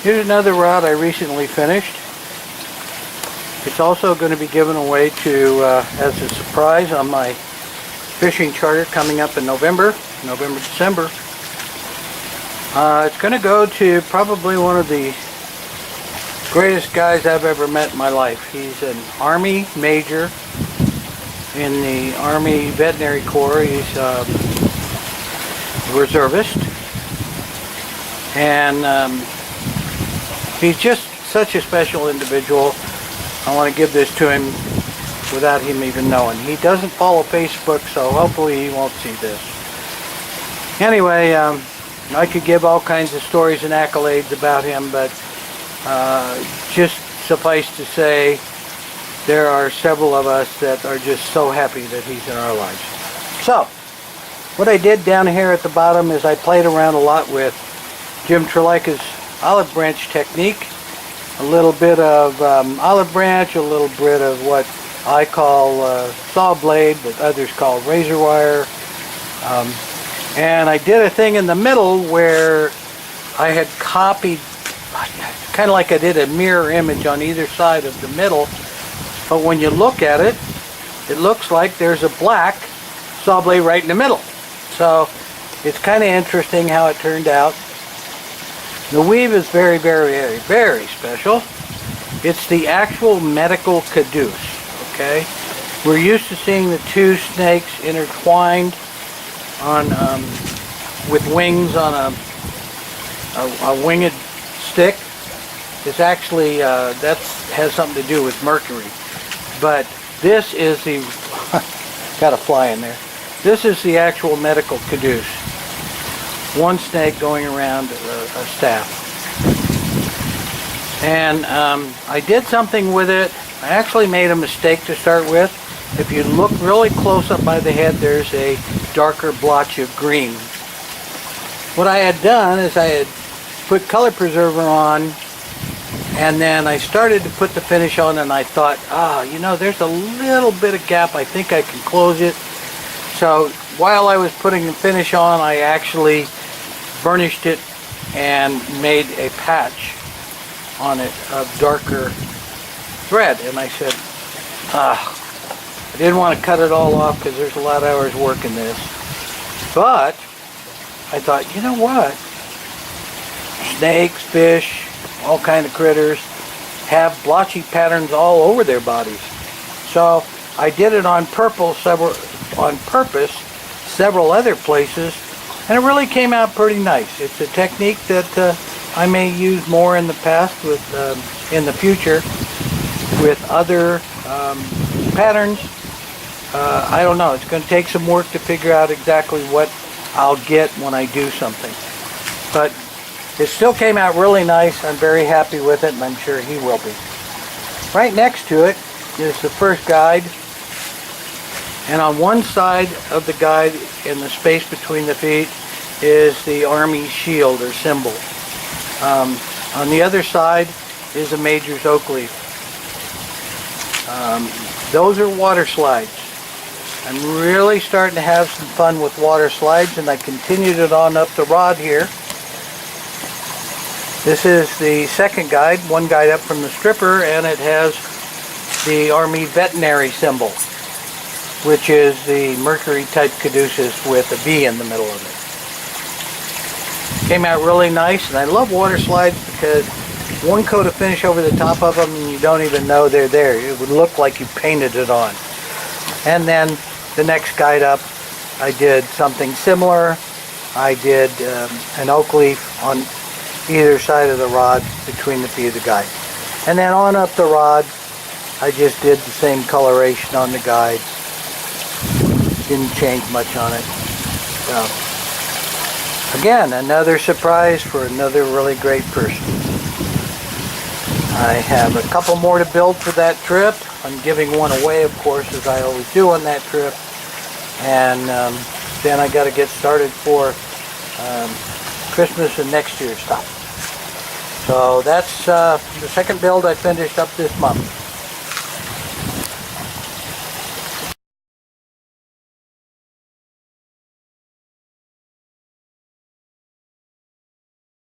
Here's another rod I recently finished. It's also going to be given away to as a surprise on my fishing charter coming up in November, December. It's going to go to probably one of the greatest guys I've ever met in my life. He's an Army major in the Army Veterinary Corps. He's a reservist, and he's just such a special individual. I want to give this to him without him even knowing. He doesn't follow Facebook, so hopefully he won't see this. Anyway, I could give all kinds of stories and accolades about him, but just suffice to say, there are several of us that are just so happy that he's in our lives. So, what I did down here at the bottom is I played around a lot with Jim Trelika's olive branch technique. A little bit of olive branch, a little bit of what I call saw blade, but others call razor wire. And I did a thing in the middle where I had copied, kind of like I did a mirror image on either side of the middle. But when you look at it, it looks like there's a black saw blade right in the middle. So it's kind of interesting how it turned out. The weave is very, very, very, very special. It's the actual medical Cadeus, okay? We're used to seeing the two snakes intertwined on with wings on a winged stick. It's actually, that has something to do with mercury. But this is the, got a fly in there. This is the actual medical Cadeus. One snake going around a staff. And I did something with it. I actually made a mistake to start with. If you look really close up by the head, there's a darker blotch of green. What I had done is I had put color preserver on, and then I started to put the finish on, and I thought, you know, there's a little bit of gap. I think I can close it. So while I was putting the finish on, I actually burnished it and made a patch on it of darker thread. And I said, I didn't want to cut it all off because there's a lot of hours working this. But I thought, you know what? Snakes, fish, all kind of critters have blotchy patterns all over their bodies. So I did it on purpose several other places, and it really came out pretty nice. It's a technique that I may use more in the past with in the future with other patterns. I don't know. It's going to take some work to figure out exactly what I'll get when I do something. But it still came out really nice. I'm very happy with it, and I'm sure he will be. Right next to it is the first guide. And on one side of the guide, in the space between the feet, is the Army shield or symbol. On the other side is a Major's oak leaf. Those are water slides. I'm really starting to have some fun with water slides, and I continued it on up the rod here. This is the second guide, one guide up from the stripper, and it has the Army veterinary symbol, which is the mercury type caduceus with a V in the middle of it. Came out really nice, and I love water slides because one coat of finish over the top of them and you don't even know they're there. It would look like you painted it on. And then the next guide up, I did something similar. I did an oak leaf on either side of the rod between the feet of the guide. And then on up the rod, I just did the same coloration on the guide. Didn't change much on it. So, again, another surprise for another really great person. I have a couple more to build for that trip. I'm giving one away, of course, as I always do on that trip. And then I got to get started for Christmas and next year's stuff. So that's the second build I finished up this month.